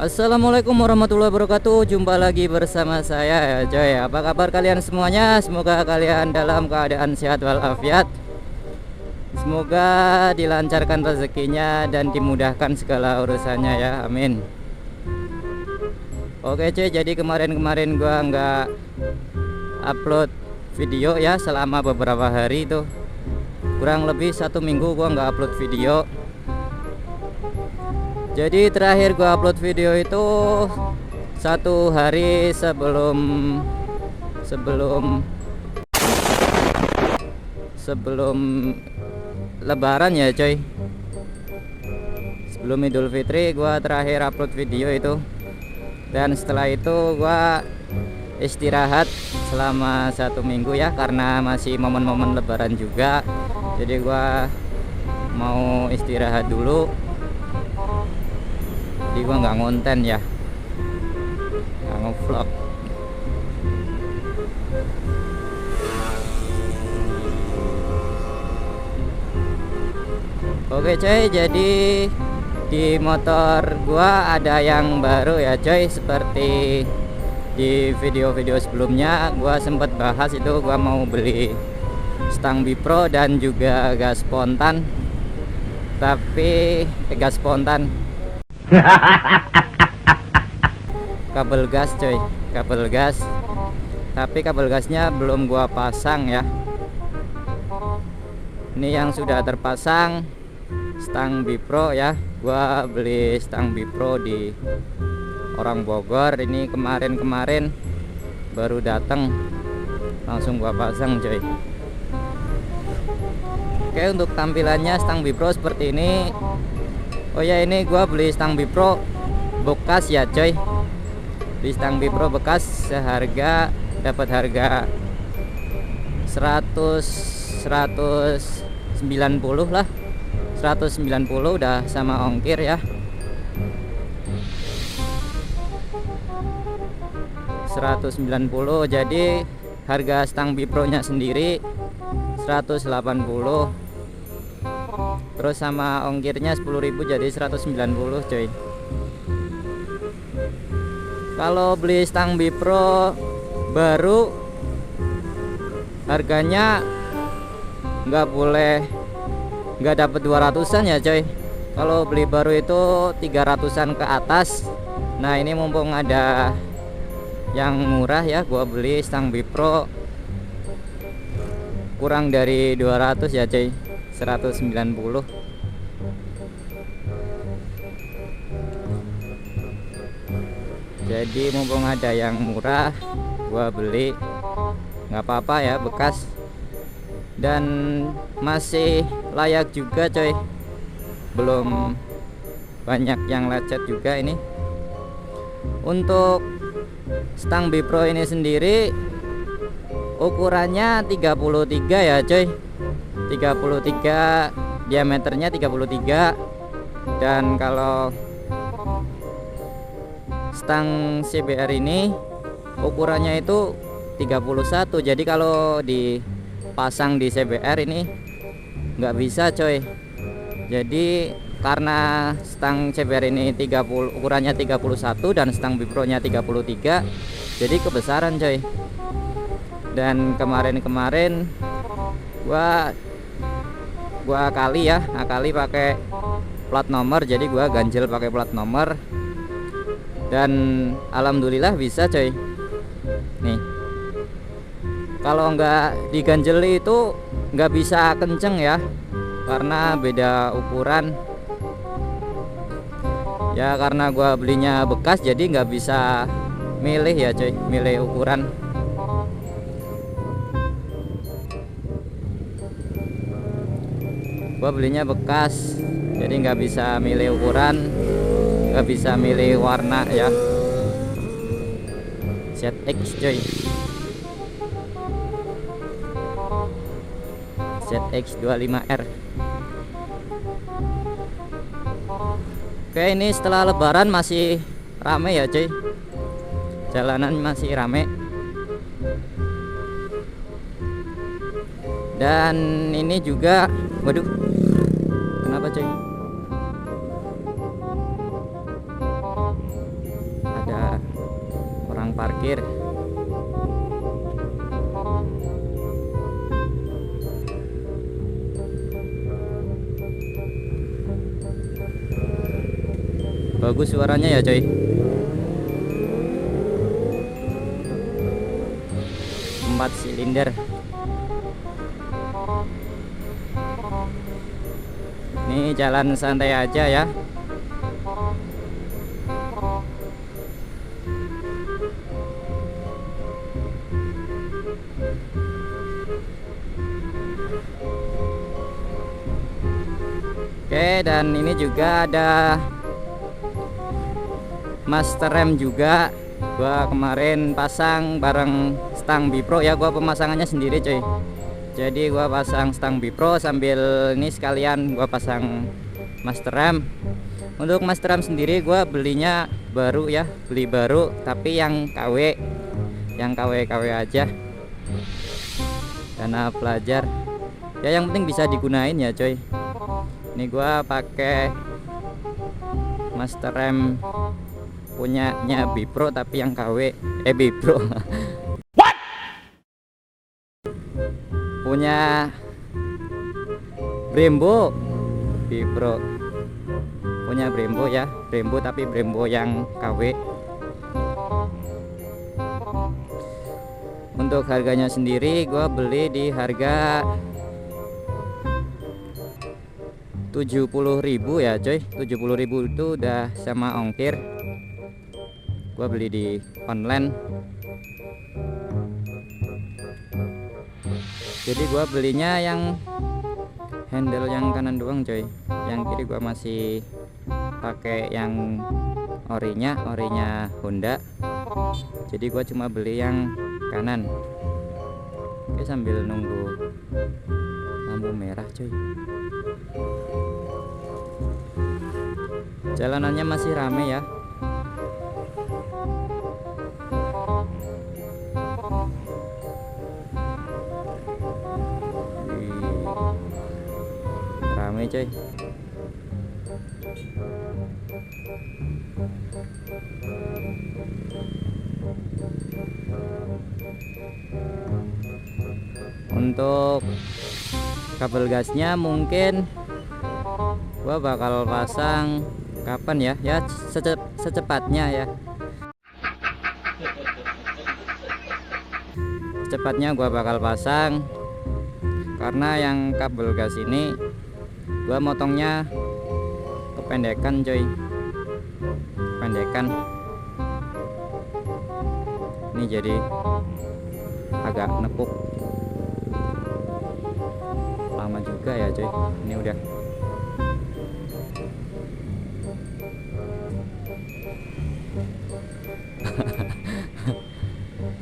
Assalamualaikum warahmatullahi wabarakatuh. Jumpa lagi bersama saya ya coy. Apa kabar kalian semuanya? Semoga kalian dalam keadaan sehat walafiat. Semoga dilancarkan rezekinya dan dimudahkan segala urusannya ya. Amin. Oke cuy, jadi kemarin gua nggak upload video ya selama beberapa hari itu. Kurang lebih 1 minggu gua nggak upload video. Jadi terakhir gua upload video itu 1 hari sebelum Lebaran ya coy. Sebelum Idul Fitri gua terakhir upload video itu. Dan setelah itu gua istirahat selama 1 minggu ya, karena masih momen-momen Lebaran juga. Jadi gua mau istirahat dulu. Jadi gua nggak ngonten ya, nggak ngevlog. Oke coy, jadi di motor gua ada yang baru ya coy. Seperti di video-video sebelumnya gua sempat bahas itu, gua mau beli stang bipro dan juga gas spontan. Tapi gas spontan kabel gas coy, kabel gas. Tapi kabel gasnya belum gua pasang ya. Ini yang sudah terpasang stang bipro ya. Gua beli stang bipro di orang Bogor. Ini kemarin baru datang, langsung gua pasang coy. Oke, untuk tampilannya stang bipro seperti ini. Oh ya, ini gua beli stang bipro bekas ya coy. Beli stang bipro bekas seharga, dapat harga 190 lah. 190 udah sama ongkir ya. 190, jadi harga stang bipronya sendiri 180. Terus sama ongkirnya 10.000 jadi 190 coy. Kalau beli stang bipro baru harganya nggak dapat 200-an ya coy. Kalau beli baru itu 300-an ke atas. Nah ini mumpung ada yang murah ya, gua beli stang bipro kurang dari 200 ya coy, 190. Jadi mumpung ada yang murah gua beli, nggak apa-apa ya, bekas dan masih layak juga coy. Belum banyak yang lecet juga ini. Untuk stang bipro ini sendiri ukurannya 33 ya coy. 33, diameternya 33. Dan kalau stang CBR ini ukurannya itu 31. Jadi kalau dipasang di CBR ini nggak bisa coy. Jadi karena stang CBR ini ukurannya 31 dan stang bipronya 33, jadi kebesaran coy. Dan kemarin gua akali pakai plat nomor. Jadi gua ganjel pakai plat nomor dan alhamdulillah bisa coy. Nih, kalau nggak diganjeli itu nggak bisa kenceng ya, karena beda ukuran ya. Karena gua belinya bekas jadi nggak bisa milih ya coy, milih ukuran. Gua belinya bekas jadi nggak bisa milih ukuran, nggak bisa milih warna ya. ZX coy, ZX25R. Oke, ini setelah Lebaran masih rame ya coy, jalanan masih rame. Dan ini juga, waduh, kenapa coy? parkir. Bagus suaranya ya coy. 4 silinder. Ini jalan santai aja ya. Oke, dan ini juga ada master rem juga. Gua kemarin pasang bareng stang Bipro ya, gua pemasangannya sendiri coy. Jadi gua pasang stang Bipro sambil ini sekalian gua pasang master rem. Untuk master rem sendiri gua belinya baru ya, beli baru tapi yang KW. Yang KW aja. Karena pelajar. Ya yang penting bisa digunain ya coy. Ini gua pakai master rem punyanya Bipro tapi yang KW. Bipro. What? Punya Brembo. Bipro. Punya Brembo ya, Brembo tapi Brembo yang KW. Untuk harganya sendiri gua beli di harga 70.000 ya coy. 70.000 itu udah sama ongkir. Gua beli di online. Jadi gua belinya yang handle yang kanan doang coy. Yang kiri gua masih pakai yang orinya Honda. Jadi gua cuma beli yang kanan. Oke, sambil nunggu lampu merah coy. Jalanannya masih rame ya. Rame coy. Untuk kabel gasnya mungkin gua bakal pasang kapan ya? Ya secepatnya ya. Secepatnya gua bakal pasang, karena yang kabel gas ini gua motongnya kependekan coy. Kependekan. Ini jadi agak nepuk. Lama juga ya coy. Ini udah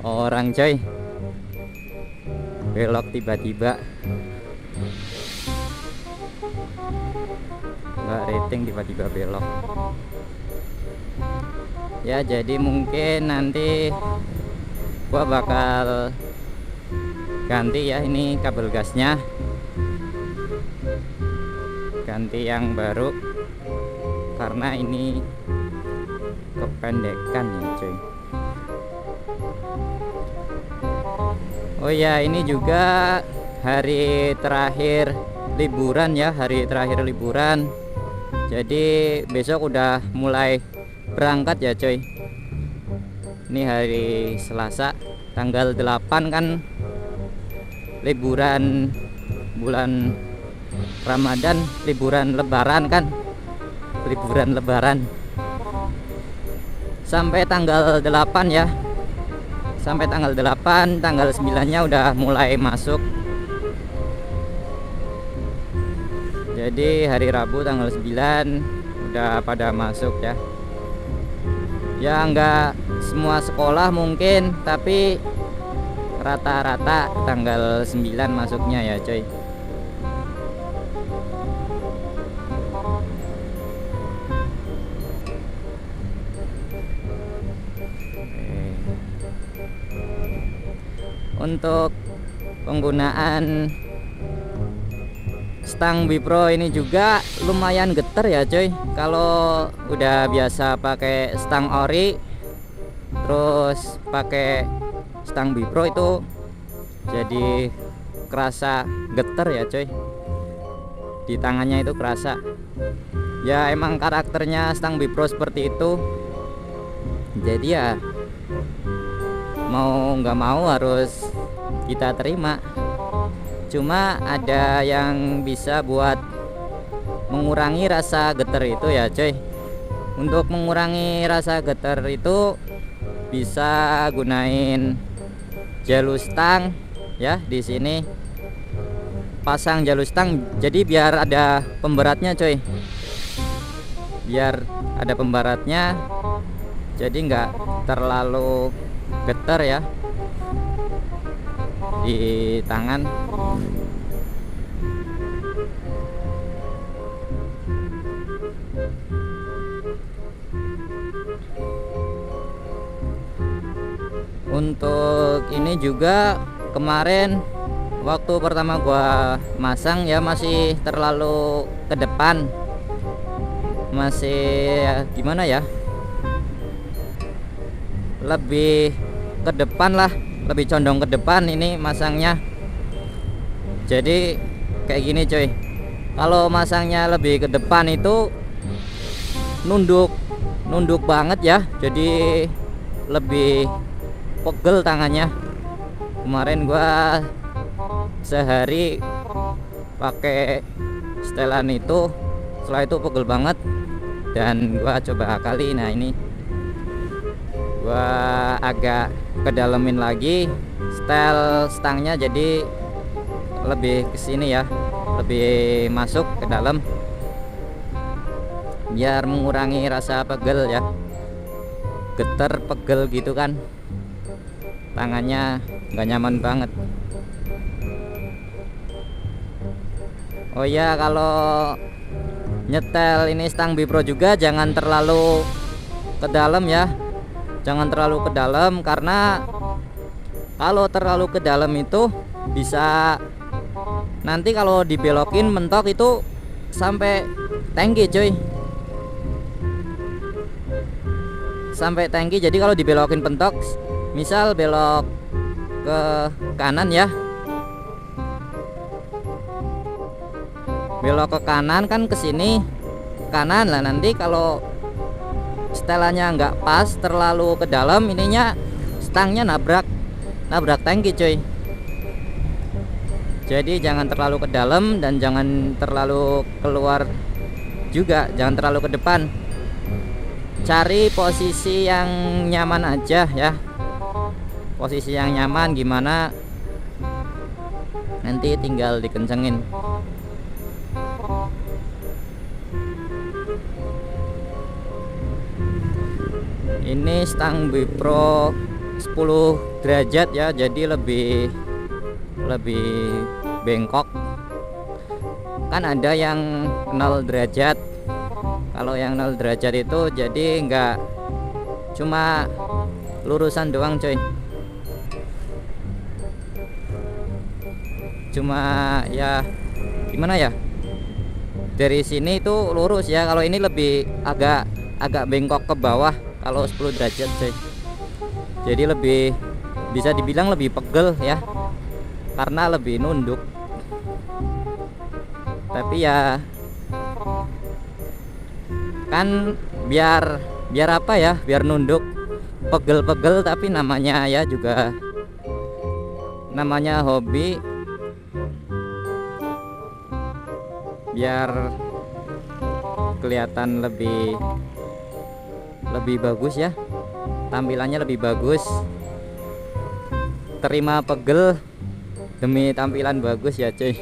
orang coy belok tiba-tiba, nggak rating tiba-tiba belok ya. Jadi mungkin nanti gua bakal ganti ya ini kabel gasnya, ganti yang baru karena ini kependekan ya cuy. Oh ya, ini juga hari terakhir liburan ya, hari terakhir liburan. Jadi besok udah mulai berangkat ya coy. Ini hari Selasa tanggal 8 kan liburan bulan Ramadan, liburan lebaran kan, liburan lebaran sampai tanggal 8 ya, sampai tanggal 8, tanggal 9 nya udah mulai masuk. Jadi hari Rabu tanggal 9 udah pada masuk ya. Ya enggak semua sekolah mungkin, tapi rata-rata tanggal 9 masuknya ya coy. Untuk penggunaan stang Bipro ini juga lumayan getar ya coy. Kalau udah biasa pakai stang ori terus pakai stang Bipro itu jadi kerasa geter ya coy, di tangannya itu kerasa. Ya emang karakternya stang Bipro seperti itu, jadi ya mau nggak mau harus kita terima. Cuma ada yang bisa buat mengurangi rasa geter itu ya coy. Untuk mengurangi rasa geter itu bisa gunain jalur stang ya. Di sini pasang jalur stang jadi biar ada pemberatnya coy, biar ada pemberatnya jadi nggak terlalu geter ya di tangan. Untuk ini juga kemarin waktu pertama gua masang ya masih terlalu ke depan, masih gimana ya, lebih ke depan lah, lebih condong ke depan ini masangnya. Jadi kayak gini coy, kalau masangnya lebih ke depan itu nunduk banget ya, jadi lebih pegel tangannya. Kemarin gua sehari pakai setelan itu, setelah itu pegel banget dan gua coba kali. Nah ini gua agak kedalemin lagi setel stangnya, jadi lebih kesini ya, lebih masuk ke dalam biar mengurangi rasa pegel ya, geter pegel gitu kan, tangannya nggak nyaman banget. Oh ya, kalau nyetel ini stang Bipro juga jangan terlalu ke dalam ya, jangan terlalu ke dalam, karena kalau terlalu ke dalam itu bisa nanti kalau dibelokin mentok itu sampai tangki coy, sampai tangki. Jadi kalau dibelokin pentok, misal belok ke kanan ya, belok ke kanan kan, ke sini kanan lah, nanti kalau setelannya nggak pas terlalu ke dalam, ininya stangnya nabrak tangki coy. Jadi jangan terlalu ke dalam dan jangan terlalu keluar juga, jangan terlalu ke depan. Cari posisi yang nyaman aja ya, posisi yang nyaman gimana nanti tinggal dikencengin. Ini stang Bipro 10 derajat ya, jadi lebih bengkok. Kan ada yang 0 derajat. Kalau yang 0 derajat itu jadi nggak cuma lurusan doang coy, cuma ya gimana ya, dari sini itu lurus ya. Kalau ini lebih agak bengkok ke bawah kalau 10 derajat coy, jadi lebih bisa dibilang lebih pegel ya, karena lebih nunduk. Tapi ya kan biar apa ya, biar nunduk pegel-pegel, tapi namanya ya juga namanya hobi, biar kelihatan lebih bagus ya, tampilannya lebih bagus. Terima pegel demi tampilan bagus ya cuy.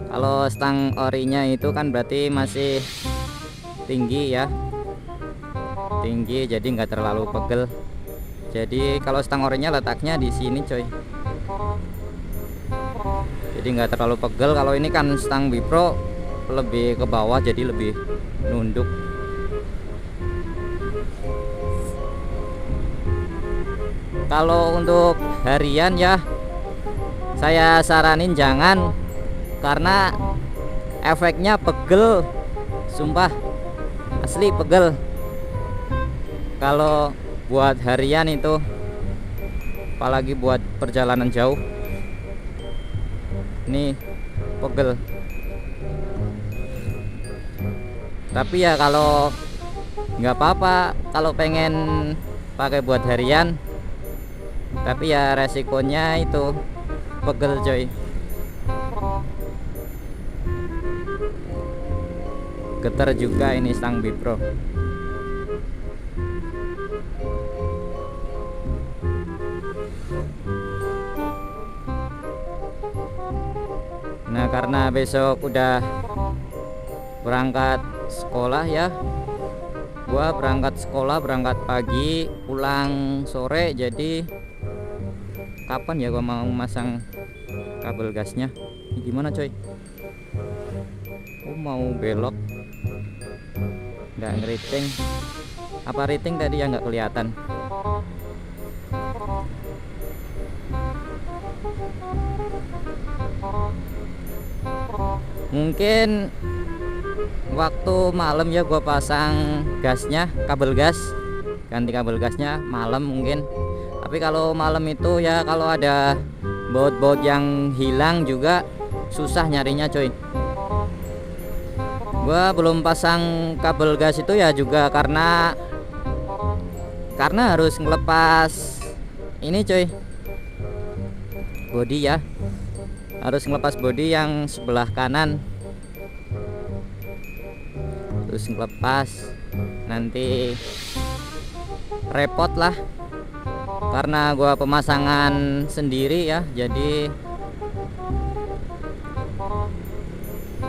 Kalau stang orinya itu kan berarti masih tinggi ya, tinggi, jadi nggak terlalu pegel. Jadi kalau stang orinya letaknya di sini coy, jadi nggak terlalu pegel. Kalau ini kan stang Bipro lebih ke bawah, jadi lebih nunduk. Kalau untuk harian ya, saya saranin jangan, karena efeknya pegel sumpah asli pegel. Kalau buat harian itu, apalagi buat perjalanan jauh, ini pegel. Tapi ya kalau nggak apa-apa kalau pengen pakai buat harian, tapi ya resikonya itu pegel coy. Getar juga ini stang Bipro. Nah karena besok udah berangkat sekolah ya, gua berangkat sekolah, berangkat pagi, pulang sore. Jadi kapan ya gua mau masang kabel gasnya? Ini gimana coy? Oh mau belok, nggak ngeriting. Apa riting tadi ya nggak kelihatan. Mungkin waktu malam ya gua pasang gasnya, kabel gas, ganti kabel gasnya malam mungkin. Tapi kalau malam itu ya kalau ada baut-baut yang hilang juga susah nyarinya coy. Gua belum pasang kabel gas itu ya juga karena harus ngelepas ini coy, bodi ya, harus ngelepas bodi yang sebelah kanan, terus ngelepas, nanti repot lah karena gua pemasangan sendiri ya, jadi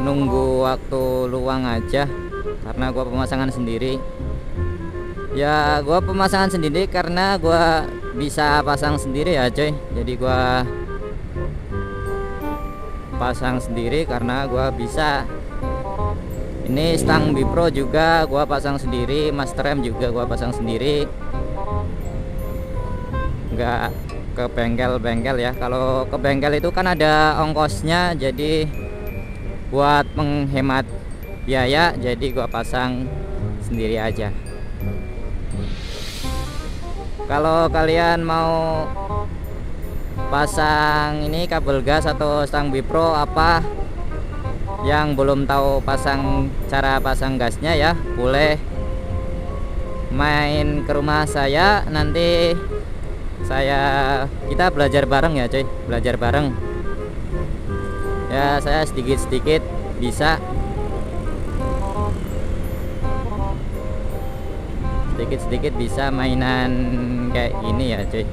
nunggu waktu luang aja karena gua pemasangan sendiri. Ya gua pemasangan sendiri karena gua bisa pasang sendiri ya coy. Jadi gua pasang sendiri karena gua bisa. Ini stang Bipro juga gua pasang sendiri, master rem juga gua pasang sendiri, nggak ke bengkel-bengkel ya. Kalau ke bengkel itu kan ada ongkosnya, jadi buat menghemat biaya jadi gua pasang sendiri aja. Kalau kalian mau pasang ini kabel gas atau stang Bipro, apa yang belum tahu cara pasang gasnya ya, boleh main ke rumah saya, nanti kita belajar bareng ya coy, belajar bareng ya. Saya sedikit-sedikit bisa, sedikit-sedikit bisa mainan kayak gini ya cuy.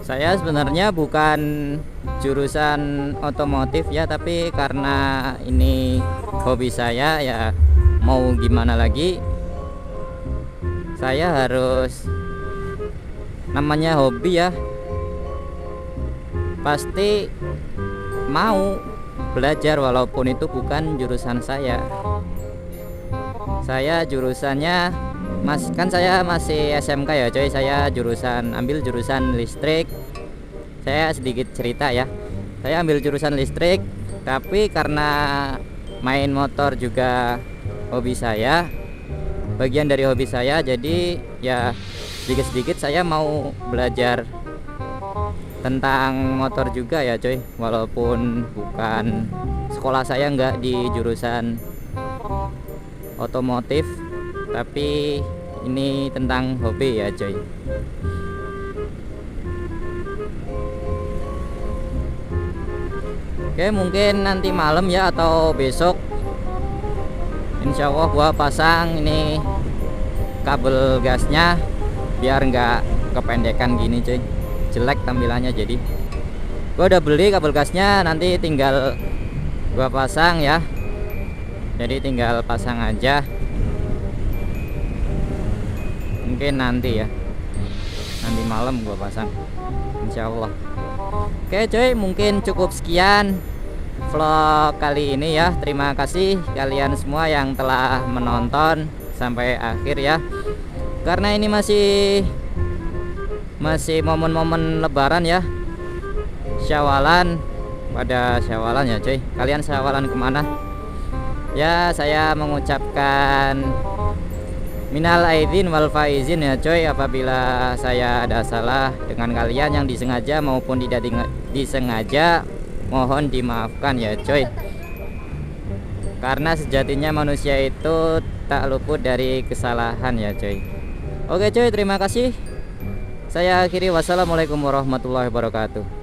Saya sebenarnya bukan jurusan otomotif ya, tapi karena ini hobi saya ya, mau gimana lagi, saya harus, namanya hobi ya, pasti mau belajar walaupun itu bukan jurusan saya. Saya jurusannya kan saya masih SMK ya coy. Saya ambil jurusan listrik. Saya sedikit cerita ya, saya ambil jurusan listrik, tapi karena main motor juga hobi saya, bagian dari hobi saya, jadi ya sedikit-sedikit saya mau belajar tentang motor juga ya coy. Walaupun bukan, sekolah saya nggak di jurusan otomotif, tapi ini tentang hobi ya coy. Oke, mungkin nanti malam ya atau besok insya Allah gua pasang ini kabel gasnya biar nggak kependekan gini coy, jelek tampilannya. Jadi gua udah beli kabel gasnya, nanti tinggal gua pasang ya. Jadi tinggal pasang aja, mungkin nanti ya, nanti malam gua pasang insya Allah. Oke coy, mungkin cukup sekian vlog kali ini ya. Terima kasih kalian semua yang telah menonton sampai akhir ya. Karena ini masih momen-momen lebaran ya, Syawalan. Pada Syawalan ya cuy. Kalian Syawalan kemana? Ya, saya mengucapkan minal aidin wal faizin ya coy, apabila saya ada salah dengan kalian yang disengaja maupun tidak disengaja, mohon dimaafkan ya coy. Karena sejatinya manusia itu tak luput dari kesalahan ya coy. Oke coy, terima kasih. Saya akhiri, wassalamualaikum warahmatullahi wabarakatuh.